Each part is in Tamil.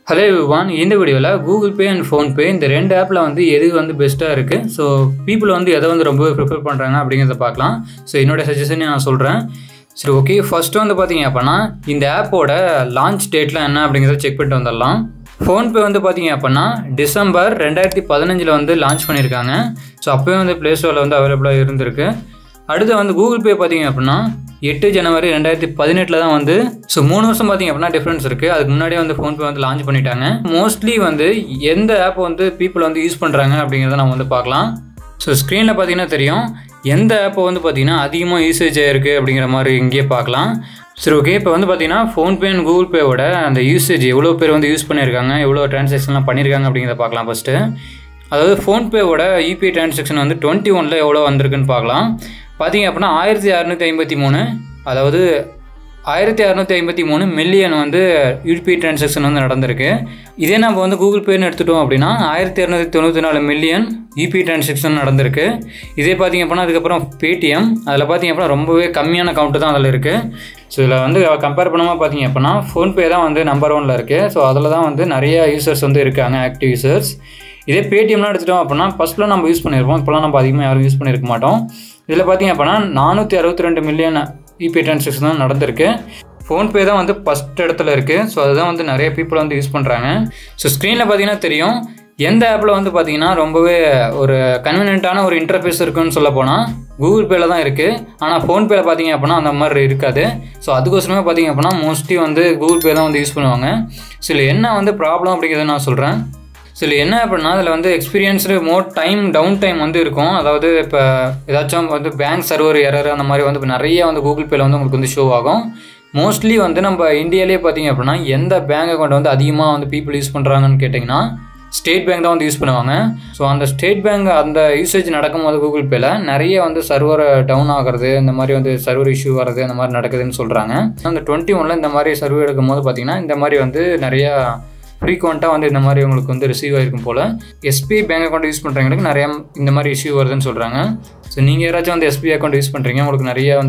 Hello everyone, இந்த வீடியோல Google Pay and phonepe இந்த ரெண்டு ஆப்ல எது பெஸ்டா இருக்கு. சோ people எதை ரொம்ப ப்ரிஃபர் பண்றாங்க அப்படிங்கறத பார்க்கலாம். சோ என்னோட சஜஷனை நான் சொல்றேன். சரி ஓகே, ஃபர்ஸ்ட் பாத்தீங்க அப்படினா இந்த ஆப்போட லான்ச் டேட்ல என்ன அப்படிங்கறத செக் பண்ணிட்டு வந்துடலாம். phonepe பாத்தீங்க அப்படினா டிசம்பர் 2015ல லான்ச் பண்ணிருக்காங்க. சோ அப்பவே Play Storeல அவேலபிளா இருந்திருக்கு. அடுத்து Google Pay பாத்தீங்க அப்படினா 8 ஜனவரி 2018ல தான் சோ 3 வருஷம் பாத்தீங்க அப்படினா டிஃபரன்ஸ் இருக்கு. அதுக்கு முன்னாடியே phonepe லான்ச் பண்ணிட்டாங்க. மோஸ்ட்லி எந்த ஆப் people யூஸ் பண்றாங்க அப்படிங்கறத நாம பார்க்கலாம். சோ ஸ்கிரீன்ல பாத்தீங்கன்னா தெரியும் எந்த ஆப் பாத்தீங்கன்னா அதிகமா யூசேஜ் ஆயிருக்கு அப்படிங்கிற மாதிரி இங்கே பார்க்கலாம். சரி ஓகே, இப்போ பாத்தீங்கன்னா phonepe and Google Pay ஓட அந்த யூசேஜ் எவ்வளவு பேர் யூஸ் பண்ணிருக்காங்க, எவ்வளவு ட்ரான்சாக்ஷன்லாம் பண்ணிருக்காங்க அப்படிங்கறத பார்க்கலாம். ஃபர்ஸ்ட் அதாவது phonepe ஓட UPI டிரான்சாக்ஷன் 21ல எவ்வளவு வந்திருக்குன்னு பார்க்கலாம். பாத்தீங்க அப்படினா 1653, அதாவது 1653 மில்லியன் UPI டிரான்சாக்ஷன் நடந்திருக்கு. இதே நம்ம Google Pay ன்னு எடுத்துட்டோம் அப்படினா 1294 மில்லியன் UPI டிரான்சாக்ஷன் நடந்திருக்கு. இதே பாத்தீங்க அப்படினா அதுக்கு அப்புறம் paytm, அதுல பாத்தீங்க அப்படினா ரொம்பவே கம்மியான கவுண்ட் தான் அதுல இருக்கு. சோ இதுல கம்பேர் பண்ணாம பாத்தீங்க அப்படினா phonepe தான் நம்பர் 1ல இருக்கு. சோ அதுல தான் நிறைய யூசர்ஸ் இருக்காங்க, ஆக்டிவ் யூசர்ஸ். இதே paytmலாம் எடுத்துட்டோம் அப்படினா ஃபர்ஸ்ட்ல நம்ம யூஸ் பண்ணிருப்போம், இப்போலாம் நம்ம அதிகமாக யாரும் யூஸ் பண்ணிருக்க மாட்டோம். இதில் பார்த்தீங்க அப்படின்னா 462 மில்லியன் UPI டிரான்சாக்ஷன் தான் நடந்திருக்கு. phonepe தான் ஃபர்ஸ்ட் இடத்துல இருக்கு. ஸோ அதுதான் நிறைய பீப்புள் யூஸ் பண்ணுறாங்க. ஸோ ஸ்க்ரீனில் பார்த்தீங்கன்னா தெரியும் எந்த ஆப்பில் பார்த்தீங்கன்னா ரொம்பவே ஒரு கன்வீனியன்ட்டான ஒரு இன்டர்ஃபேஸ் இருக்குன்னு சொல்ல போனால் Google Payல தான் இருக்குது. ஆனால் phonepe பார்த்தீங்க அப்படின்னா அந்த மாதிரி இருக்காது. ஸோ அதுக்கோசரமே பார்த்தீங்க அப்படின்னா மோஸ்ட்லி Google Pay தான் யூஸ் பண்ணுவாங்க. ஸோ இதில் என்ன ப்ராப்ளம் அப்படிங்கிறத நான் சொல்கிறேன். ஸோ இல்லை என்ன அப்படின்னா அதில் experience more time down time இருக்கும். அதாவது இப்போ ஏதாச்சும் பேங்க் சர்வர் எரர் அந்த மாதிரி நிறைய Google Payல உங்களுக்கு ஷோ ஆகும். மோஸ்ட்லி நம்ம இந்தியாவிலே பார்த்தீங்க அப்படின்னா எந்த பேங்க் அக்கௌண்ட் அதிகமாக பீப்புள் யூஸ் பண்ணுறாங்கன்னு கேட்டிங்கன்னா ஸ்டேட் பேங்க் தான் யூஸ் பண்ணுவாங்க. ஸோ அந்த ஸ்டேட் பேங்க் அந்த யூசேஜ் நடக்கும்போது Google Payல நிறைய சர்வர் டவுன் ஆகிறது, இந்த மாதிரி சர்வர் இஷ்யூ வர்றது அந்த மாதிரி நடக்குதுன்னு சொல்கிறாங்க. அந்த 21ல இந்த மாதிரி சர்வர் எடுக்கும்போது பார்த்தீங்கன்னா இந்த மாதிரி நிறையா ஃப்ரீக்வெண்ட்டாக இந்த மாதிரி உங்களுக்கு ரிசீவ் ஆகிருக்கும் போல். SBI பேங்க் அக்கௌண்ட் யூஸ் பண்ணுறவங்களுக்கு நிறையா இந்த மாதிரி இஷ்யூ வருதுன்னு சொல்கிறாங்க. ஸோ நீங்கள் யாராச்சும் SBI அக்கௌண்ட் யூஸ் பண்ணுறீங்க, உங்களுக்கு நிறைய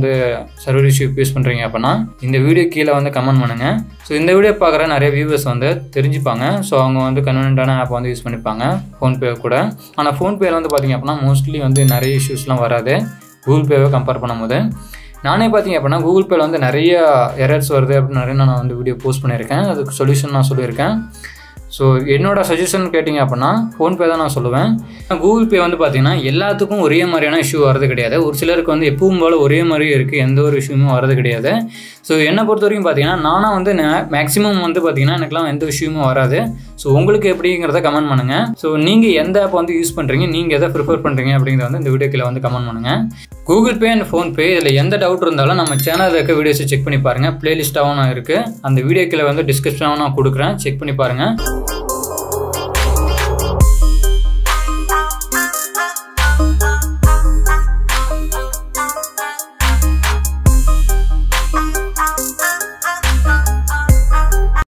சர்வர் இஷ்யூ யூஸ் பண்ணுறீங்க அப்படின்னா இந்த வீடியோ கீழே கமெண்ட் பண்ணுங்கள். ஸோ இந்த வீடியோ பார்க்குற நிறைய வியூவர்ஸ் தெரிஞ்சுப்பாங்க. ஸோ அவங்க கன்வீனியன்ட்டான ஆப் யூஸ் பண்ணிப்பாங்க phonepe கூட. ஆனால் phonepeல பார்த்தீங்க அப்படின்னா மோஸ்ட்லி நிறைய இஷ்யூஸ்லாம் வராது Google Payவை கம்பேர் பண்ணும்போது. நானே பார்த்தீங்க அப்படின்னா Google Payல நிறைய எரர்ஸ் வருது அப்படின்னு நிறைய நான் வீடியோ போஸ்ட் பண்ணியிருக்கேன். அதுக்கு சொல்யூஷன் நான் சொல்லியிருக்கேன். ஸோ என்னோட சஜஷன் கேட்டிங்க அப்படின்னா phonepe தான் நான் சொல்லுவேன். Google Pay பார்த்தீங்கன்னா எல்லாத்துக்கும் ஒரே மாதிரியான இஷ்யூ வரது கிடையாது. ஒரு சிலருக்கு எப்பவும் போல் ஒரே மாதிரி இருக்குது, எந்த ஒரு இஷ்யூமே வரது கிடையாது. ஸோ என்னை பொறுத்த வரைக்கும் பார்த்தீங்கன்னா நானும் மேக்ஸிமம் பார்த்தீங்கன்னா எனக்குலாம் எந்த இஷ்யூமே வராது. ஸோ உங்களுக்கு எப்படிங்கிறத கமெண்ட் பண்ணுங்கள். ஸோ நீங்கள் எந்த ஆப் யூஸ் பண்ணுறீங்க, நீங்கள் எதை ப்ரிஃபர் பண்ணுறீங்க அப்படிங்கிறத இந்த வீடியோ கீழே கமெண்ட் பண்ணுங்கள். Google Pay and phonepe இதில் எந்த டவுட் இருந்தாலும் நம்ம சேனலில் இருக்க வீடியோஸை செக் பண்ணி பாருங்கள். பிளேலிஸ்ட்டாகவும் நான் இருக்குது, அந்த வீடியோ கீழே டிஸ்கிரிப்ஷனாகவும் நான் கொடுக்குறேன், செக் பண்ணி பாருங்கள்.